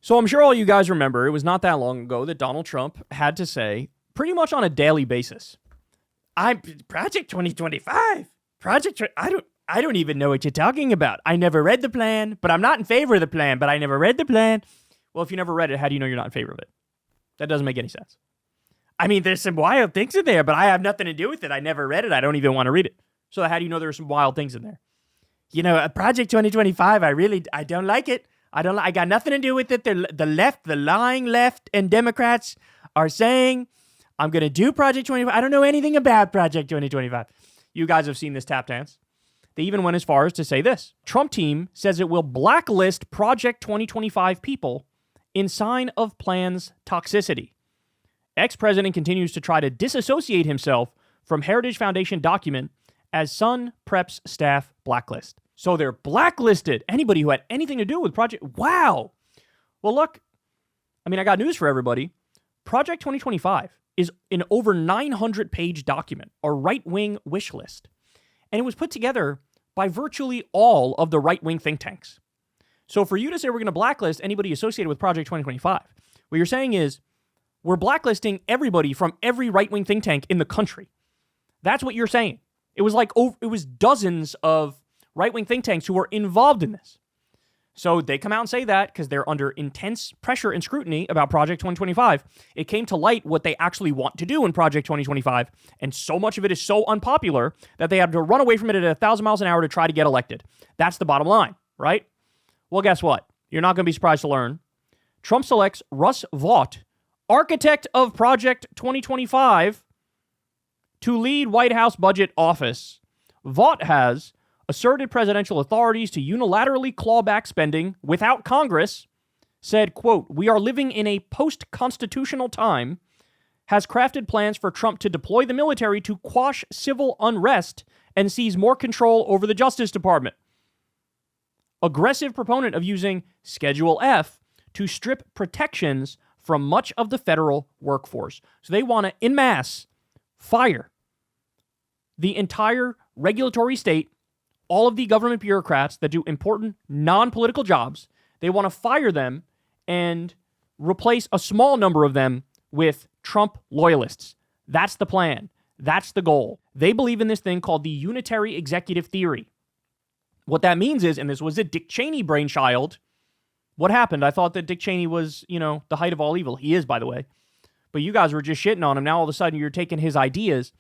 So I'm sure all you guys remember, it was not that long ago that Donald Trump had to say, pretty much on a daily basis, Project 2025, I don't even know what you're talking about. I never read the plan, but I'm not in favor of the plan, but I never read the plan. Well, if you never read it, how do you know you're not in favor of it? That doesn't make any sense. I mean, there's some wild things in there, but I have nothing to do with it. I never read it. I don't even want to read it. So how do you know there's some wild things in there? You know, Project 2025, I don't like it. I got nothing to do with it. The left, the lying left and Democrats are saying, I'm going to do Project 2025. I don't know anything about Project 2025. You guys have seen this tap dance. They even went as far as to say this. Trump team says it will blacklist Project 2025 people in sign of plan's toxicity. Ex-president continues to try to disassociate himself from Heritage Foundation document as Sun preps staff blacklist. So they're blacklisted. Anybody who had anything to do with Project... Wow. Well, look, I mean, I got news for everybody. Project 2025 is an over 900-page document, a right-wing wish list. And it was put together by virtually all of the right-wing think tanks. So for you to say we're going to blacklist anybody associated with Project 2025, what you're saying is we're blacklisting everybody from every right-wing think tank in the country. That's what you're saying. It was dozens of right-wing think tanks who were involved in this. So they come out and say that because they're under intense pressure and scrutiny about Project 2025. It came to light what they actually want to do in Project 2025, and so much of it is so unpopular that they have to run away from it at 1,000 miles an hour to try to get elected. That's the bottom line, right? Well, guess what? You're not going to be surprised to learn. Trump selects Russ Vought, architect of Project 2025, to lead White House Budget Office. Vought has asserted presidential authorities to unilaterally claw back spending without Congress, said, quote, we are living in a post-constitutional time, has crafted plans for Trump to deploy the military to quash civil unrest and seize more control over the Justice Department. Aggressive proponent of using Schedule F to strip protections from much of the federal workforce. So they want to, en masse, fire the entire regulatory state, all of the government bureaucrats that do important non-political jobs. They want to fire them and replace a small number of them with Trump loyalists. That's the plan. That's the goal. They believe in this thing called the Unitary executive theory. What that means is, and this was a Dick Cheney brainchild. What happened? I thought that Dick Cheney was, the height of all evil. He is, by the way. But you guys were just shitting on him. Now all of a sudden you're taking his ideas.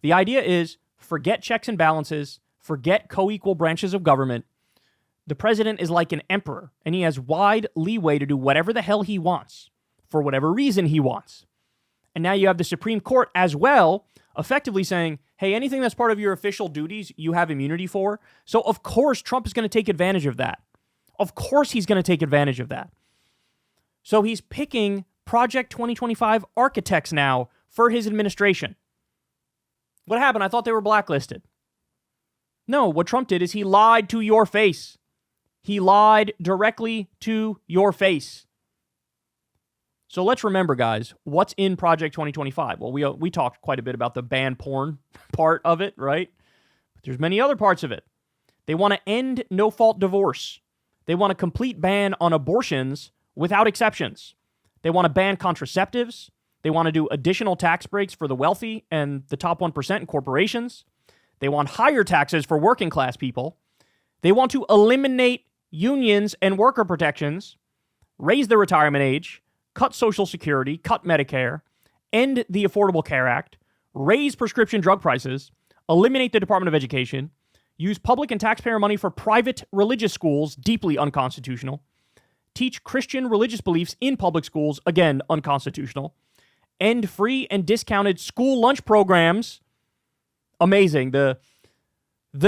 The idea is forget checks and balances. Forget co-equal branches of government. The president is like an emperor, and he has wide leeway to do whatever the hell he wants, for whatever reason he wants. And now you have the Supreme Court as well, effectively saying, hey, anything that's part of your official duties, you have immunity for. So of course Trump is going to take advantage of that. Of course he's going to take advantage of that. So he's picking Project 2025 architects now for his administration. What happened? I thought they were blacklisted. No, what Trump did is he lied to your face. He lied directly to your face. So let's remember, guys, what's in Project 2025? Well, we talked quite a bit about the ban porn part of it, right? But there's many other parts of it. They want to end no-fault divorce. They want a complete ban on abortions without exceptions. They want to ban contraceptives. They want to do additional tax breaks for the wealthy and the top 1% in corporations. They want higher taxes for working class people. They want to eliminate unions and worker protections, raise the retirement age, cut Social Security, cut Medicare, end the Affordable Care Act, raise prescription drug prices, eliminate the Department of Education, use public and taxpayer money for private religious schools, deeply unconstitutional, teach Christian religious beliefs in public schools, again, unconstitutional, end free and discounted school lunch programs. Amazing. The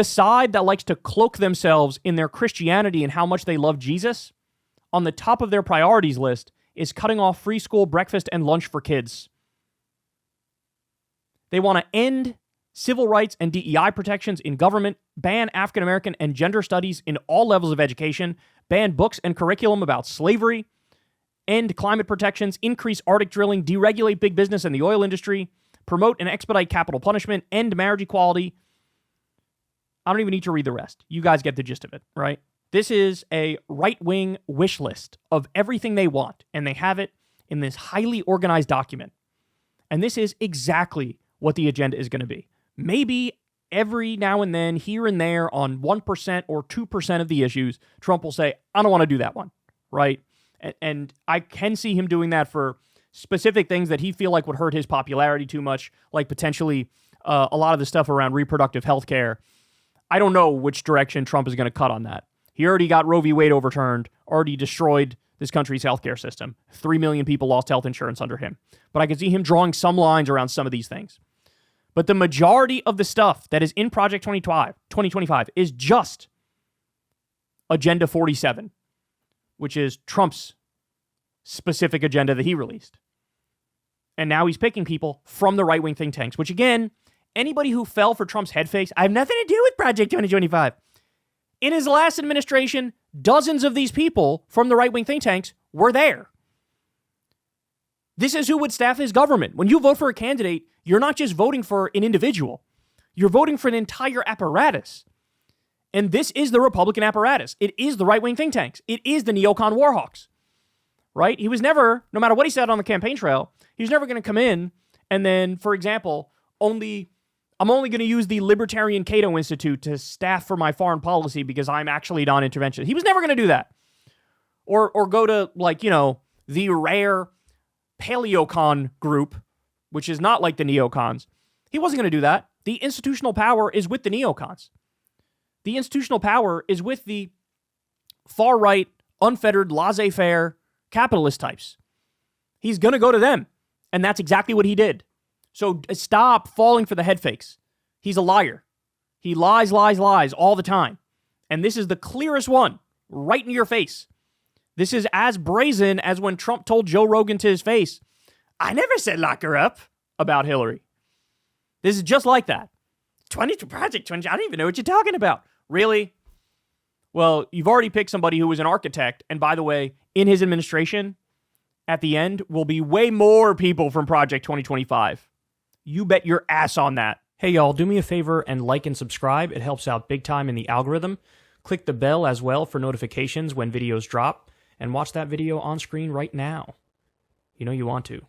side that likes to cloak themselves in their Christianity and how much they love Jesus, on the top of their priorities list is cutting off free school breakfast and lunch for kids. They want to end civil rights and DEI protections in government, ban African American and gender studies in all levels of education, ban books and curriculum about slavery, end climate protections, increase Arctic drilling, deregulate big business and the oil industry, promote and expedite capital punishment, end marriage equality. I don't even need to read the rest. You guys get the gist of it, right? This is a right-wing wish list of everything they want, and they have it in this highly organized document. And this is exactly what the agenda is going to be. Maybe every now and then, here and there, on 1% or 2% of the issues, Trump will say, I don't want to do that one, right? And I can see him doing that for specific things that he feel like would hurt his popularity too much, like potentially a lot of the stuff around reproductive health care. I don't know which direction Trump is going to cut on that. He already got Roe v. Wade overturned, already destroyed this country's healthcare system. 3 million people lost health insurance under him. But I can see him drawing some lines around some of these things. But the majority of the stuff that is in Project 2025 is just Agenda 47, which is Trump's specific agenda that he released. And now he's picking people from the right-wing think tanks, which again, anybody who fell for Trump's head fakes, I have nothing to do with Project 2025. In his last administration, dozens of these people from the right-wing think tanks were there. This is who would staff his government. When you vote for a candidate, you're not just voting for an individual. You're voting for an entire apparatus. And this is the Republican apparatus. It is the right-wing think tanks. It is the neocon warhawks, right? He was never, no matter what he said on the campaign trail, he was never going to come in and then, for example, I'm only going to use the Libertarian Cato Institute to staff for my foreign policy because I'm actually non-interventionist. He was never going to do that. Or go to, like, you know, the rare paleocon group, which is not like the neocons. He wasn't going to do that. The institutional power is with the neocons. The institutional power is with the far-right, unfettered, laissez-faire capitalist types. He's going to go to them. And that's exactly what he did. So stop falling for the head fakes. He's a liar. He lies all the time. And this is the clearest one, right in your face. This is as brazen as when Trump told Joe Rogan to his face, I never said lock her up about Hillary. This is just like that. Project 20, I don't even know what you're talking about. Really? Well, you've already picked somebody who was an architect. And by the way, in his administration, at the end, will be way more people from Project 2025. You bet your ass on that. Hey, y'all, do me a favor and like and subscribe. It helps out big time in the algorithm. Click the bell as well for notifications when videos drop. And watch that video on screen right now. You know you want to.